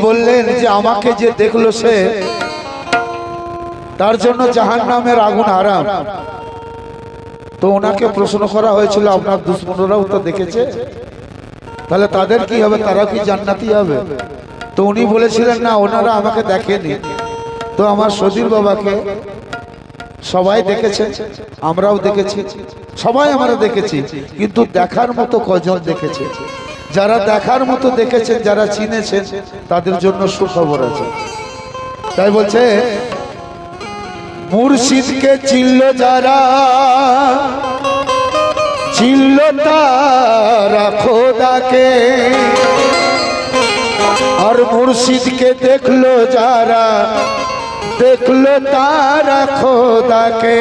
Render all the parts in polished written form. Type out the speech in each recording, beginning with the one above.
বললেন যে আমাকে যে দেখলো সে তার জন্য জাহান্নামের আগুন হারাম। তো ওনাকে প্রশ্ন করা হয়েছিল আপনার দুশ্মনরাও তো দেখেছে, তাহলে তাদের কি হবে, তারা কি জান্নাতি হবে? তো উনি বলেছিলেন না, ওনারা আমাকে দেখেনি। তো আমার সদীর বাবাকে সবাই দেখেছে, আমরাও দেখেছি, সবাই আমরা দেখেছি, কিন্তু দেখার মতো কজন দেখেছে? যারা দেখার মতো দেখেছেন, যারা চিনেছেন, তাদের জন্য সুখবর আছে। তাই বলছে মুর্শিদকে চিনল যারা, চিনল তারা খোদাকে, আর মুর্শিদকে দেখলো যারা, দেখলো তারা খোদাকে।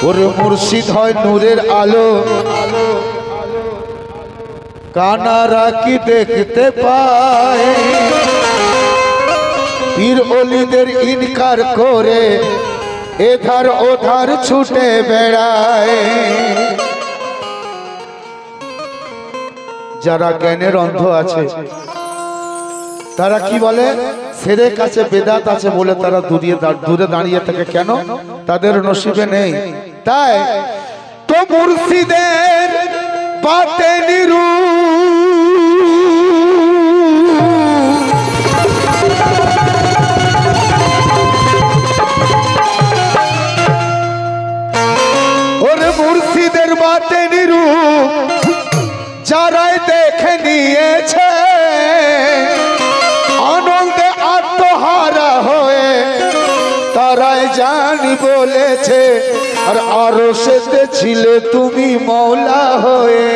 ওরে মুর্শিদ হয় নূরের আলো, কানারা কি দেখতে পায়, পীর ওলিদের ইনকার করে এধার ওধার ছুটে বেড়ায়। যারা জ্ঞানের অন্ধ আছে তারা কি বলে, ছেলের কাছে বেদাত আছে বলে তারা দূরে দাঁড়িয়ে থাকে। কেন? তাদের নসিবে নেই। তাই তো মুর্শিদের বাতেনি মুর্শিদের বাতেনি রূপ যারাই দেখে নিয়েছে, আনন্দে আত্মহারা হয়ে তারাই জানি বলেছে, আর আরশেতে ছিলে তুমি মওলা হয়ে।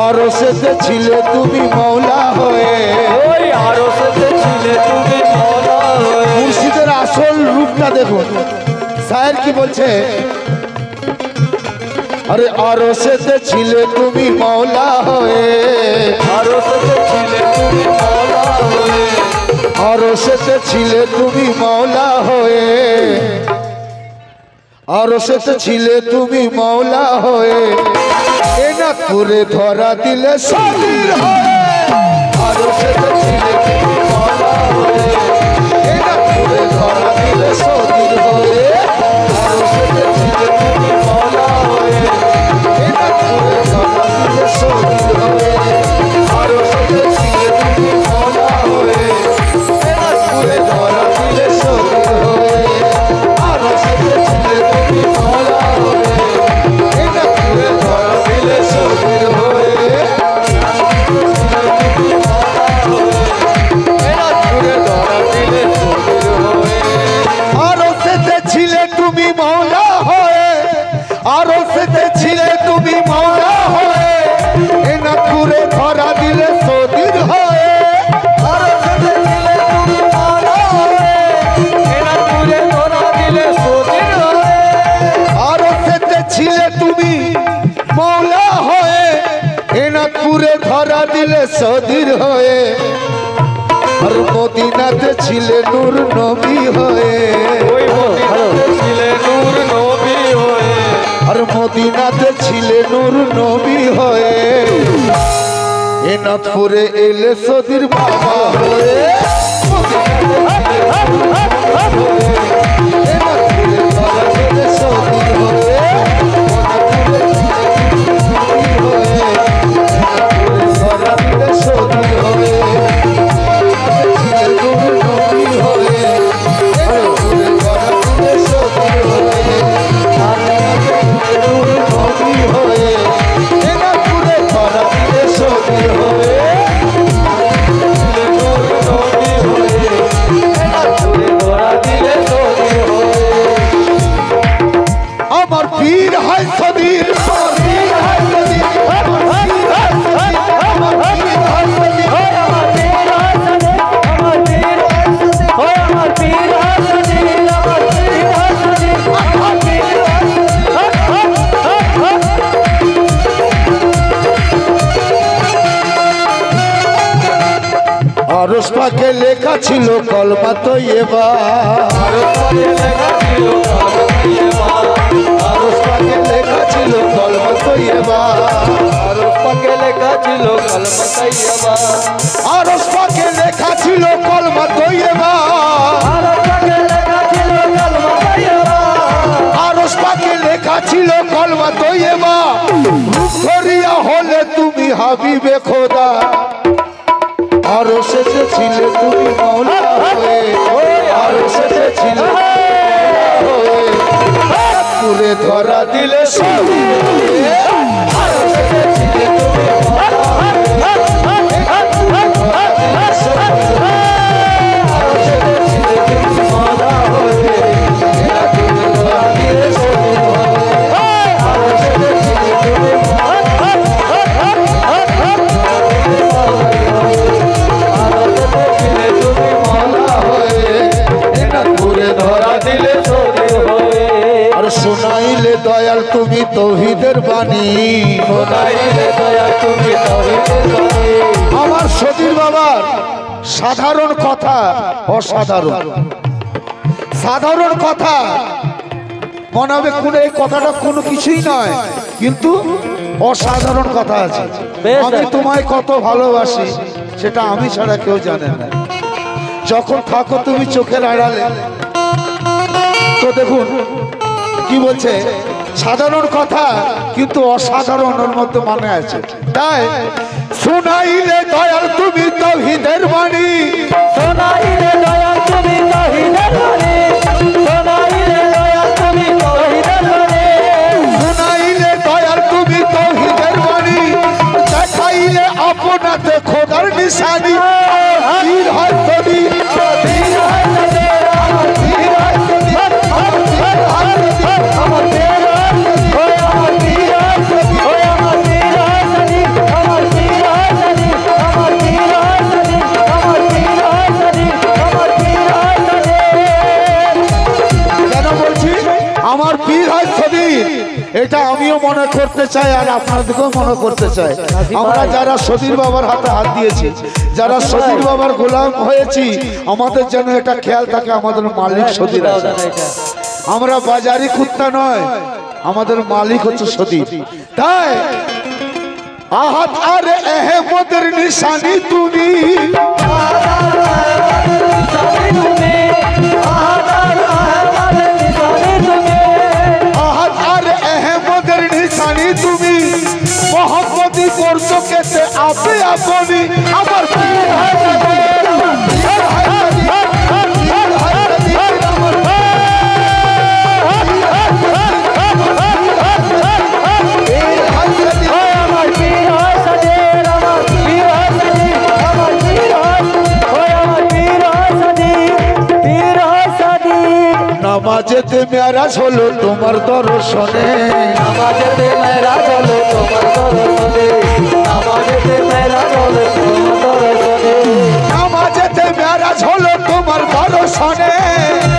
আরশেতে ছিলে তুমি মওলা হয়ে, ওই আরশেতে ছিলে তুমি মওলা হয়ে। মুর্শিদের আসল রূপটা দেখুন, শায়ের কি বলছে, আরে আরশেতে ছিলে তুমি মওলা হয়ে, আরশেতে ছিলে তুমি মওলা হয়ে, আরশেতে ছিলে তুমি মওলা হয়ে, আরশেতে ছিলে তুমি মওলা হয়ে। এনাথপুরে ধরা দিলে সদীর হয়ে, আরশেতে ছিলে তুমি মওলা হয়ে, এনাথপুরে ধরা দিলে সদীর হয়ে, আরশেতে ছিলে তুমি মওলা হয়ে, এনাথপুরে ধরা দিলে সদীর হয়ে, আরশেতে ছিলে তুমি মওলা হয়ে, এনাথপুরে ধরা দিলে সদীর হয়ে, আরশেতে ছিলে তুমি মওলা হয়ে, এনাথপুরে ধরা দিলে সদীর হয়ে, এনাথপুরে ধরা দিলে সদীর হয়ে। আরশেতে ছিলে তুমি মওলা হয়ে, আরশেতে ছিলে তুমি মওলা হয়ে, এনাথপুরে ধরা দিলে সদীর হয়ে, আরশেতে ছিলে তুমি মওলা হয়ে, এনাথপুরে ধরা দিলে সদীর হয়ে, আরশেতে ছিলে তুমি মওলা হয়ে, এনাথপুরে ধরা দিলে সদীর হয়ে, আর মদিনাতে ছিলে নূর নবী হয়ে, ওই মদিনাতে ছিলে নূর নবী হয়ে, আর মদিনাতে ছিলে নূর নবী হয়ে, এনাথপুরে এলে সদীর বাবা হয়ে, এনাথপুরে ধরা দিলে সদীর হয়ে, ধরা দিলে সদীর হয়ে, নূর নবী হয়ে, ধরা দিলে সদীর হয়ে, নূর নবী হয়ে, এনাথপুরে ধরা দিলে সদীর হয়ে, নূর নবী পাকে লেখা ছিল কলমা তৈয়বা, আরশ পাকে লেখা ছিল কলমা তৈয়বা, আরশ পাকে লেখা ছিল কলমা তৈয়বা, আরশ পাকে লেখা ছিল কলমা তৈয়বা। ধরিয়া হলে তুমি হাবিবে খোদা, আরশ এ ছিলে তুমি মওলা হয়ে, আরশ এ ছিলে পুরে ধরা দিলে সবই আরশ এ ছিলে তুমি মওলা হয়ে, আরশ এ ছিলে তুমি মওলা হয়ে, ধরা দিলে সবই আরশ এ ছিলে তুমি শোনাইলে দয়াল তুমি তৌহিদের বাণী, শোনাইলে দয়াল তুমি তৌহিদের বাণী। আমার সদীর বাবার সাধারণ কথা অসাধারণ, সাধারণ কথা মনে হবে কোনো এই কথাটা কোনো কিছুই নয়, কিন্তু অসাধারণ কথা আছে। আমি তোমায় কত ভালোবাসি সেটা আমি ছাড়া কেউ জানে না। যখন থাকো তুমি চোখের আড়ালে, তো দেখুন কি বলছে, সাধারণ কথা কিন্তু অসাধারণের মধ্যে মানে আছে। তাই শোনাইলে দয়াল তুমি তৌহিদের বাণী, শোনাইলে দয়াল তুমি তৌহিদের বাণী, শোনাইলে দয়াল তুমি তৌহিদের বাণী, শোনাইলে দয়াল তুমি তৌহিদের বাণী, দেখাইলে আপনাতে খোদার নিশানি। বীর হয় তুমি, বীর হয় তুমি, আমার বীর হয় তুমি, আমার বীর হয় তুমি, আমার বীর হয় তুমি, ওই আমার বীর হয় তুমি, ওই আমার বীর হয় তুমি, আমার বীর হয় তুমি, আমার বীর হয় তুমি, আমার বীর হয় তুমি, আমার বীর হয় তুমি। কেন বলছি আমার বীর হয় সদীর? এটা আমিও মনে করতে চাই আর আপনাদেরকেও মনে করতে চাই। আমরা যারা সদীর বাবার হাতে হাত দিয়েছি, যারা সদীর বাবার গোলাম হয়েছি, আমাদের যেন এটা খেয়াল থাকে আমাদের মালিক সদীর আছে। আমরা বাজারি কুত্তা নয়, আমাদের মালিক হচ্ছে সদীর। তাই আহাত আর আহমদের নিশানি তুমি, তুমি মোহাম্মদী করছো কেতে আপে আপনি, আমার পীর হয় তুমি, আমার পীর হয় তুমি, আমার পীর হয় তুমি, আমার পীর হয় তুমি, আমার পীর হয় সদীর, আমার পীর হয় সদীর, আমার পীর হয়, ওই আমার পীর হয় সদীর, পীর হয় সদীর। নামাজেতে মেরাজ হলো তোমার দর্শনে, নামাজেতে মেরাজ হলো তোমার দর্শনে, নামাজেতে মেরাজ হলো তোমার দর্শনে, নামাজেতে মেরাজ হলো তোমার দর্শনে,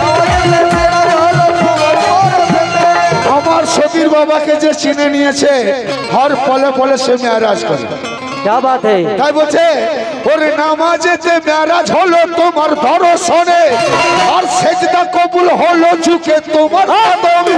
নামাজেতে মেরাজ হলো তোমার দর্শনে। আমার সদীর বাবাকে যে চিনে নিয়েছে হর পলে পলে সে মেরাজ করে। क्या बात है? তাই বলছে ওরে নামাজেতে মেরাজ হলো তোমার দর্শনে, আর সেজদা কবুল হলো ঝুঁকে তোমার কদমে।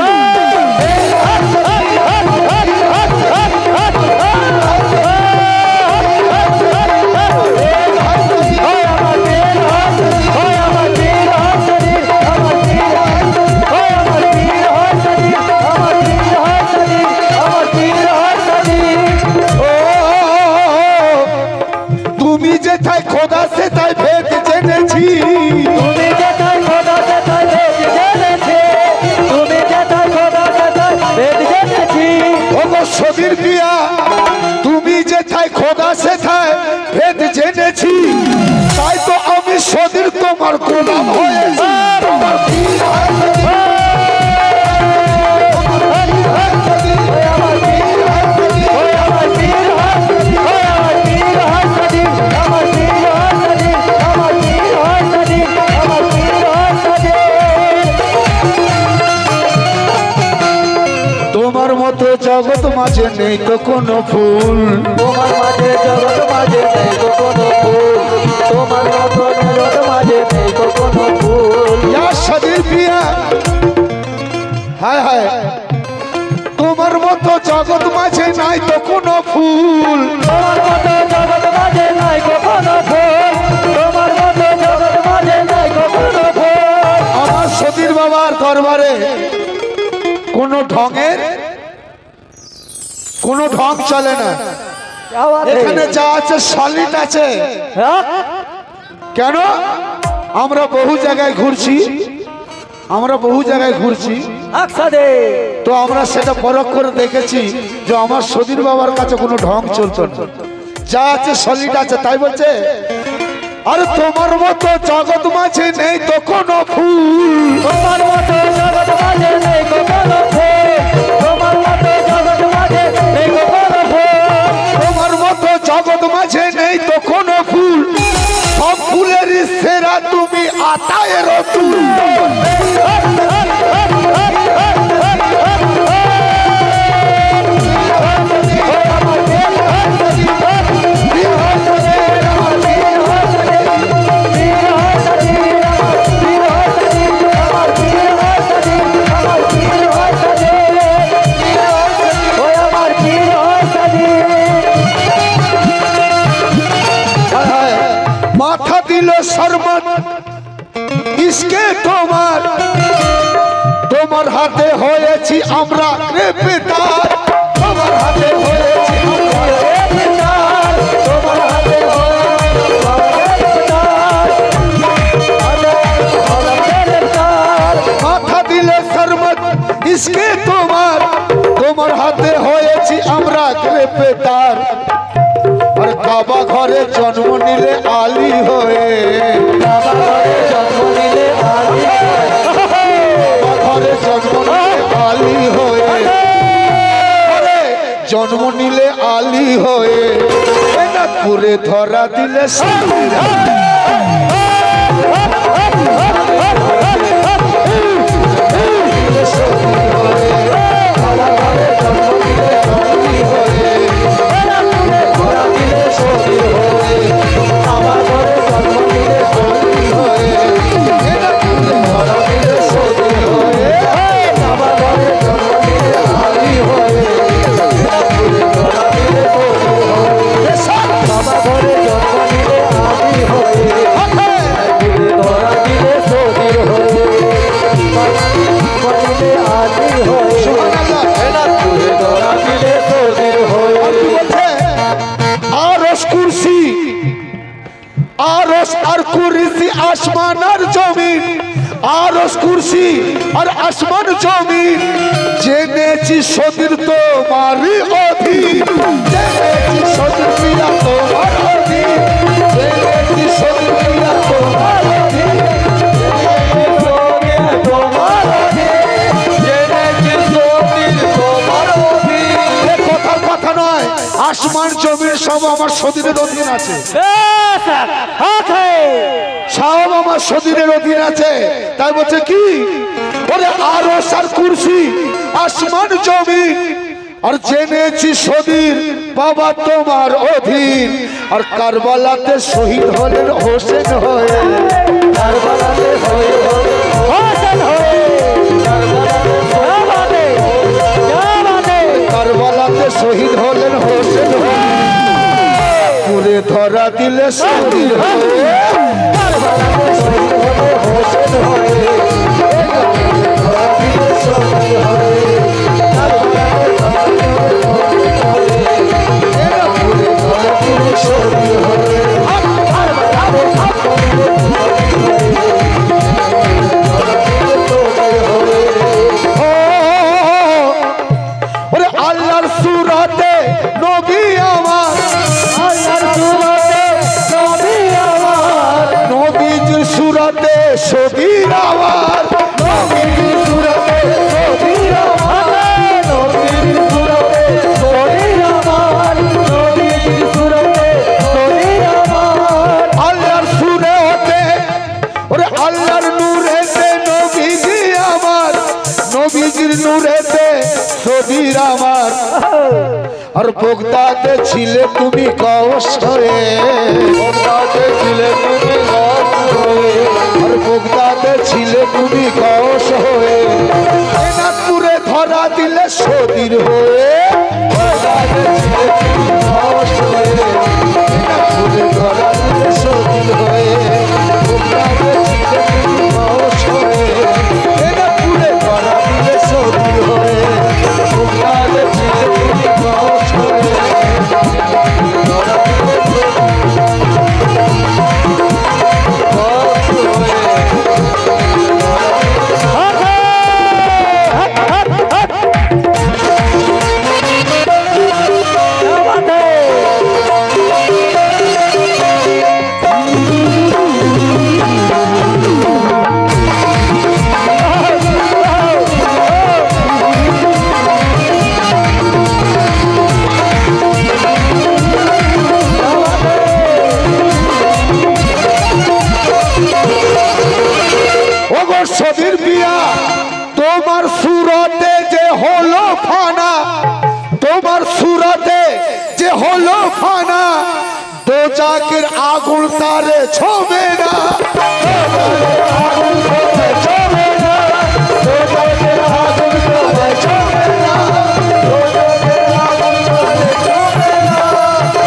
তুমি যেথায় খোদা সে তাই ভেদ জেনেছি, তুমি যেথায় খোদা সে তাই ভেদ জেনেছি, তুমি যেথায় খোদা সে তাই ভেদ জেনেছি। ওগো সদীর পিয়া তুমি যেথায় খোদা সে তাই ভেদ জেনেছি, তাই তো আমি সদীর তোমার গোলাম হয়েছি। আমার পীর হয় সদীর, তোমার মতো জগৎ মাঝে নেই তো কোনো ফুল, তোমার মাঝে জগৎ মাঝে নেই তো কোনো ফুল, তোমার মতো জগৎ মাঝে নেই কোনো ফুল ইয়া সদির পিয়া হায় হায় তোমার মতো জগৎ মাঝে নাই তো কোনো ফুল তোমার মতো জগৎ মাঝে নাই কোনো ফুল তোমার মতো জগৎ মাঝে নাই কোনো ফুল আমার সতীর বাবার দরবারে কোনো ঢং চলে না এখানে যা আছে সলিড আছে কেন আমরা বহু জায়গায় ঘুরছি তো আমরা সেটা পরখ করে দেখেছি যে আমার সতীর বাবার কাছে কোনো ঢং চলতো না যা আছে সলিড আছে তাই বলছে আর তোমার মতো জগৎ মাঝে নেই তো কোনো ফুল তোমার মতো জগৎ মাঝে নেই কোনো ফুল তোমার মতো জগৎ মাঝে নেই কোনো ফুল তোমার মতো জগৎ মাঝে নেই তো কোনো ফুল সব ফুলের সেরা তুমি আতায়ের তুল মাথা দিল শরবত ইসকে তোমার হাতে হয়েছি আমরা গ্রেফতার তোমার হাতে হয়েছি আমরা গ্রেফতার তোমার হাতে মাথা দিল শরবত ইসকে তোমার হাতে হয়েছি আমরা গ্রেফতার আর কাবা ঘরে জন্ম নিলে আলী হয়ে বাবা ঘরে জন্ম নিলে আলী ঘরে জন্ম নিলে আলী হয়ে জন্ম নিলে আলী হয়ে না পুরে ধরা দিলে आसमान और जमीन आरस कुर्सी और आसमान जमीन जेनेছি সতীর তোমারই অধীন জেনেছি সতীর পিয়া তোমার অধীন জেনেছি সতীর পিয়া তোমার অধীন তোমার অধীন জেনেছি সতীর তোমার অধীন কথা নয় আসমান জমিন সব আমার সতীরের অধীন আছে সব আমার সতীরের অধীন আছে তাই বলছে কি ওরে আরশ আর কুরসি আসমান জমিন আর জেনেছি সতীর বাবা তোমার অধীন আর কারবালাতে শহীদ হলেন হোসেন হয়ে কারবালাতে শহীদ হলেন হোসেন হয়ে কারবালাতে শহীদ হলেন হোসেন হয়ে পুরে ধরা দিলে শহীদ হয়ে কারবালাতে শহীদ হলেন হোসেন হয়ে ধরা দিলে শহীদ হয়ে আল্লাহর সুরাতে নবী আমার আল্লাহর সুরাতে নবী আমার নবীজির সুরাতে সবীর আমার নবীজির সুরাতে সবীর আমার নবীজির সুরাতে সবীর আমার নবীজির সুরাতে সবীর আমার আল্লাহর সুরাতে ওরে আল্লাহর নূরেতে নবীজি আমার নবীজির নূরেতে সবীর আমার আর বোগদাতে ছিলে তুমি কওস হয়ে, বোগদাতে ছিলে তুমি কওস হয়ে, আর বোগদাতে ছিলে তুমি কওস হয়ে, এনাদপুরে ধরা দিলে সদির হয়ে, বোগদাতে ছিলে তুমি কওস হয়ে, এনাদপুরে ধরা দিলে সদির হয়ে, বোগদাতে ছিলে তুমি কওস হয়ে, এনাদপুরে ধরা দিলে সদির হয়ে, বোগদাতে ছিলে তুমি কওস হয়ে, ধরা দিলে সদির বিয়া তোমার সুরতে যে হলো ফানা, তোমার সুরতে যে হলো ফানা, দোজাকের আগুন তারে ছবে না, আগুন তারে ছবে না, দোজাকের আগুন তারে ছবে না, দোজাকের আগুন তারে ছবে না,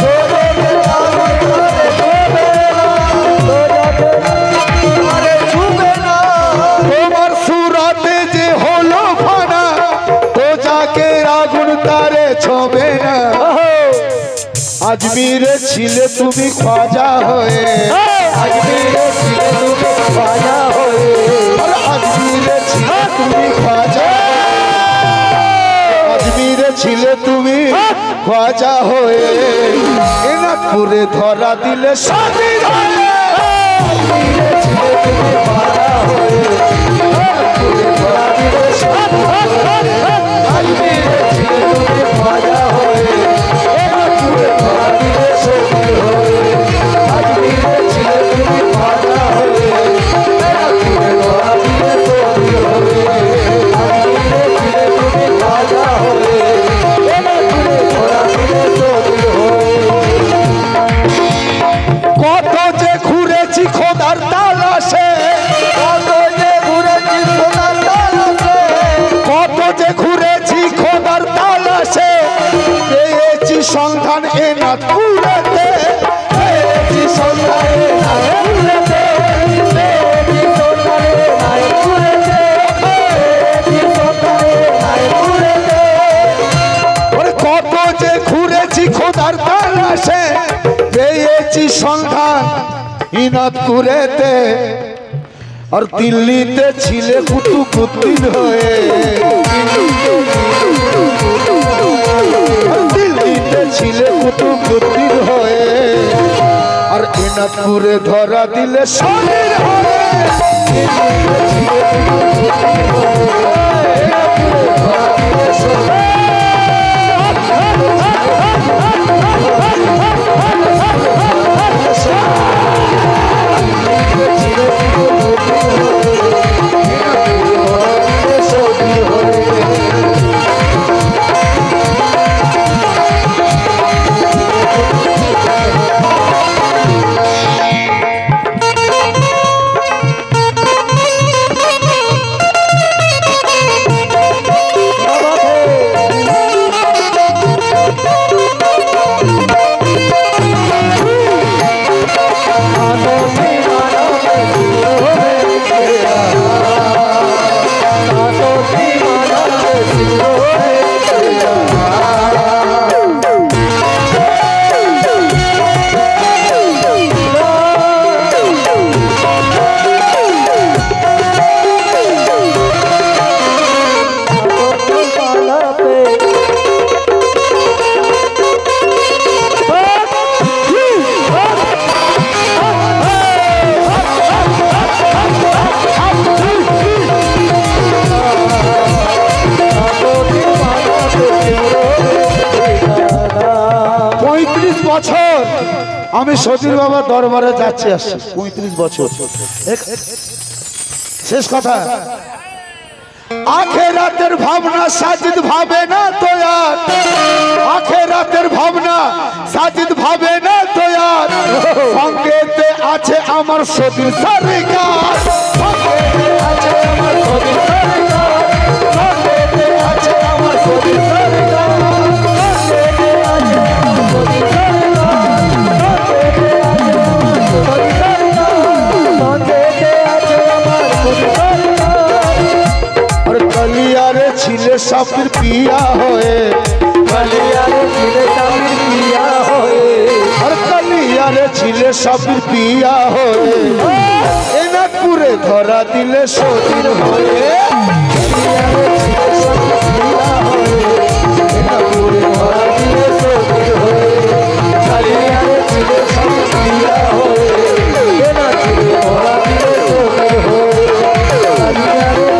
দোজাকের আগুন তারে ছবে না, দোজাকের তারে ছবে না। তোমার সুরতে যে হলো ফানা, দোজাকের আগুন তারে ছবে না। আজমিরে ছিলে তুমি খাজা হয়ে, আজমিরে ছিলে তুমি খাজা হয়ে, আজমিরে ছিলে তুমি খাজা, আজমিরে ছিলে তুমি খাজা হয়ে, এনাদপুরে ধরা দিলে স্বাধীন হয়ে, আজমিরে ছিলে তুমি খাজা হয়ে, এনাদপুরে ধরা দিলে স্বাধীন হয়ে, আজমিরে ছিলে তুমি খাজা হয়ে, এনাদপুরে ধরা দিলে স্বাধীন হয়ে, আজমিরে ছিলে তুমি খাজা হয়ে, এনাদপুরে ধরা দিলে স্বাধীন হয়ে, আজমিরে ছিলে তুমি খাজা হয়ে, এনাদপুরে ধরা দিলে স্বাধীন হয়ে। কত যে ঘুরেছি খোদার তালাশে, কত যে ঘুরেছি খোদার তালাশে, কত যে ঘুরেছি খোদার তালাশে, পেয়েছি সন্ধান এনাদপুরেতে, পেয়েছি সন্ধান এনাদপুরেতে, পেয়েছি সন্ধান এনাদপুরেতে, পেয়েছি সন্ধান এনাদপুরেতে। ওরে কত যে ঘুরেছি খোদার তালাশে, পেয়েছি সন্ধান ইনাদপুরেতে, আর দিল্লিতে ছিলে কুতুবুদ্দিন হয়ে, আর দিল্লিতে ছিলে কুতুবুদ্দিন হয়ে, আর ইনাদপুরে ধরা দিলে স্বাধীন হয়ে, দিল্লিতে ছিলে কুতুবুদ্দিন হয়ে, ইনাদপুরে ধরা দিলে স্বাধীন হয়ে। বছর আমি সতীর বাবা দরবারে যাচ্ছি আসছি, 35 বছর। শেষ কথা, আখেরাতের ভাবনা সাজিদ ভাবে না তো আর, আখেরাতের ভাবনা সাজিদ ভাবে না তো আর, সঙ্গেতে আছে আমার সতীর সরকার, সঙ্গেতে আছে আমার সতীর সরকার, সঙ্গেতে আছে আমার সতীর সরকার, সঙ্গেতে আছে আমার সতীর সরকার, সঙ্গেতে আছে আমার সতীর সরকার। और कलियारे छिले साफिर पिया होए, कलियारे छिले साफिर पिया होए, और कलियारे छिले साफिर पिया होए, एना पूरे धरा दिले सोदिर होए, कलियारे छिले साफिर पिया होए, एना पूरे धरा दिले सोदिर होए, कलियारे छिले साफिर पिया होए, एना पूरे धरा दिले सोदिर होए, कलियारे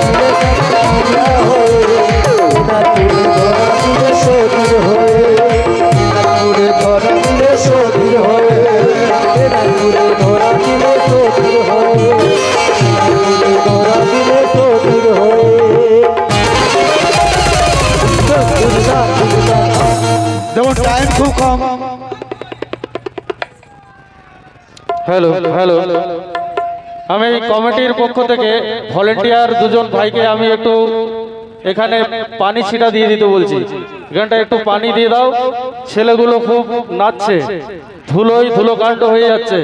যেমন টাইম খুব কম। হ্যালো হ্যালো, আমি কমিটির পক্ষ থেকে ভলেন্টিয়ার দুজন ভাইকে আমি একটু এখানে পানি ছিটা দিয়ে দিতে বলছি। এখানটা একটু পানি দিয়ে দাও, ছেলেগুলো খুব নাচছে, ধুলোয় ধুলোকাণ্ড হয়ে যাচ্ছে।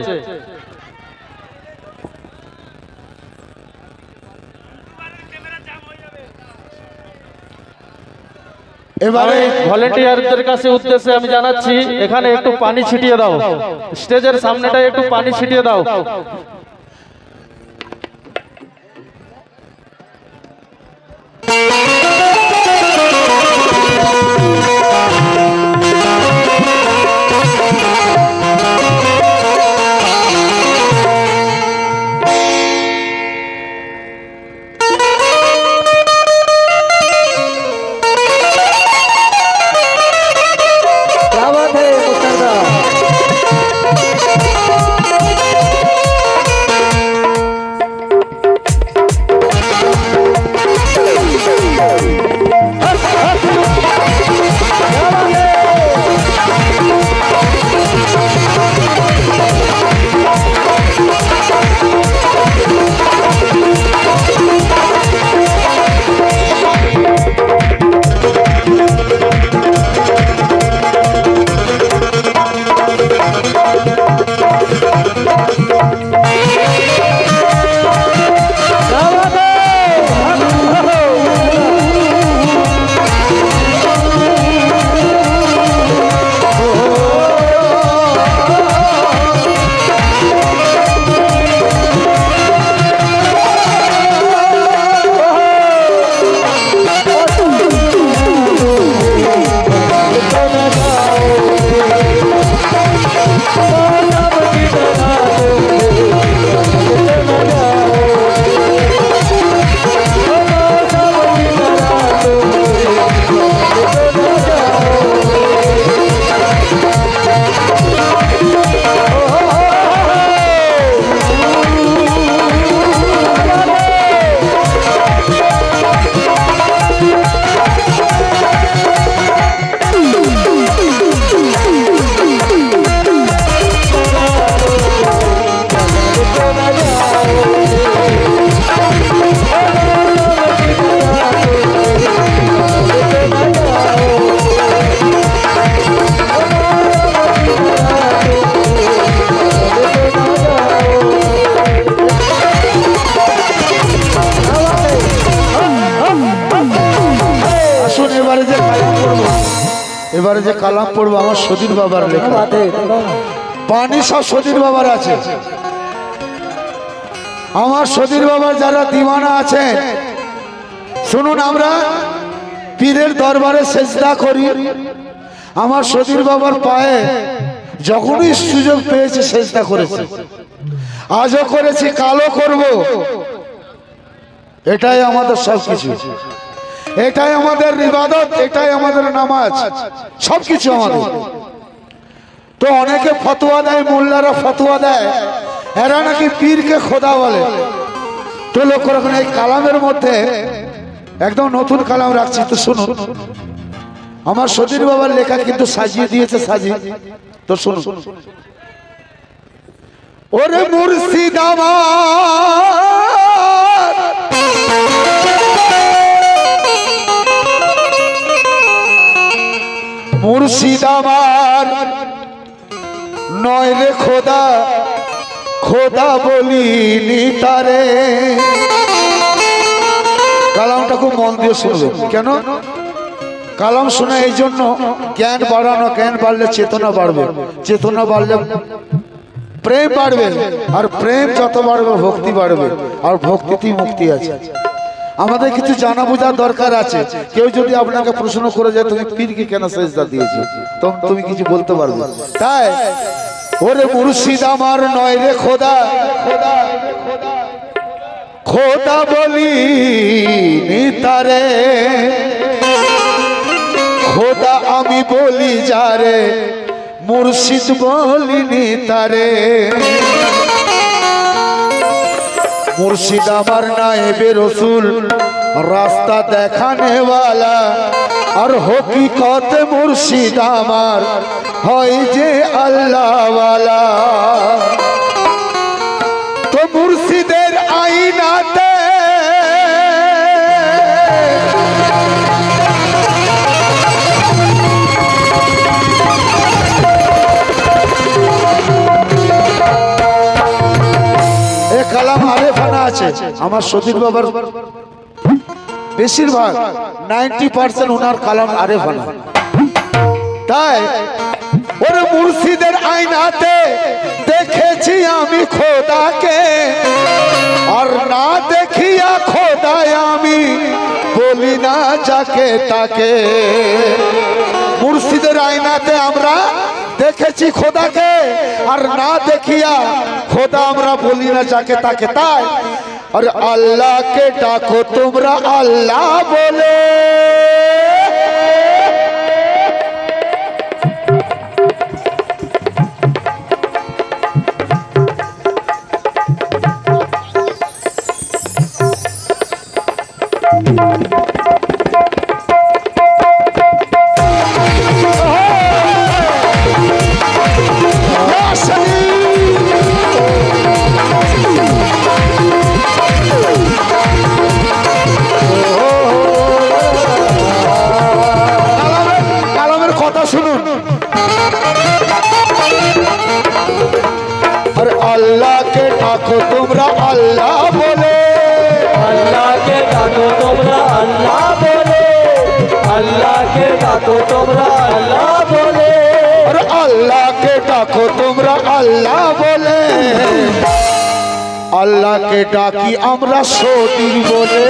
এবারে ভলেন্টিয়ারদের কাছে উদ্দেশ্যে আমি জানাচ্ছি, এখানে একটু পানি ছিটিয়ে দাও, স্টেজের সামনেটায় একটু পানি ছিটিয়ে দাও। क्या बात है मुस्तफा? এবারে যে কালাম পড়বো আমার সদীর বাবার লেখা, পানি সব সদীর বাবার আছে। আমার সদীর বাবার যারা দিওয়ানা আছেন শুনুন, আমরা পীরের দরবারে সেজদা করি, আমার সদীর বাবার পায়ে যখনই সুযোগ পেয়েছে সেজদা করেছে, আজও করেছি, কালও করব। এটাই আমাদের সবকিছু, এটাই আমাদের ইবাদত, এটাই আমাদের নামাজ, সবকিছু আমাদের। তো অনেকে ফতোয়া দেয়, মোল্লারা ফতোয়া দেয়, এরা নাকি পীরকে খোদা বলে। তো লক্ষ্য রাখুন, এই কালামের মধ্যে একদম নতুন কালাম রাখছি, তো শুনুন। আমার সতীর বাবার লেখা কিন্তু সাজিয়ে দিয়েছে, সাজিয়ে, তো শুনুন। ওরে মুর্শিদ আমার, মুর্শিদ আমার নয় রে খোদা, খোদা বলিনি তারে। কালামটা খুব মন দিয়ে শুনবেন। কেন কালাম শোনা? এই জন্য জ্ঞান বাড়ানো, জ্ঞান বাড়লে চেতনা বাড়বে, চেতনা বাড়লে প্রেম বাড়বে, আর প্রেম যত বাড়বে ভক্তি বাড়বে, আর ভক্তিতেই মুক্তি আছে। আমাদের কিছু জানা বোঝার দরকার আছে। কেউ যদি আপনাকে প্রশ্ন করে যায় তুমি পীরকে কেন সেজদা দিয়েছো, তখন তুমি কিছু বলতে পারবে। তাই ওরে মুর্শিদ আমার নয় রে খোদা, খোদা বলি তারে, খোদা আমি বলি যারে, মুর্শিদ বলিনি তারে। মুর্শিদ আমার নায়েবে রসুল, রাস্তা দেখানে ওয়ালা, আর হকিকত মুর্শিদ আমার হয় যে আল্লাহ ওয়ালা। তো মুর্শিদের আইনাতে কালাম আরেফানা আছে। আমার সতীর বাবার বেশিরভাগ 90% ওনার কালাম আরেফানা। তাই ওরে মুর্শিদের আয়নাতে দেখেছি আমি খোদাকে, আর না দেখিয়া খোদায় আমি বলি না যাকে তাকে। মুর্শিদের আয়নাতে আমরা দেখেছি খোদাকে, আর না দেখিয়া খোদা আমরা বলি না যাকে তাকে। তাই আর আল্লাহকে ডাকো তোমরা আল্লাহ বলে, আল্লাহকে ডাকো তোমরা আল্লাহ বলে, আল্লাহকে ডাকো তোমরা আল্লাহ বলে, আল্লাহকে ডাকো তোমরা আল্লাহ বলে, আর আল্লাহকে ডাকো তোমরা আল্লাহ বলে। আল্লাহকে ডাকি আমরা সতীর বলে।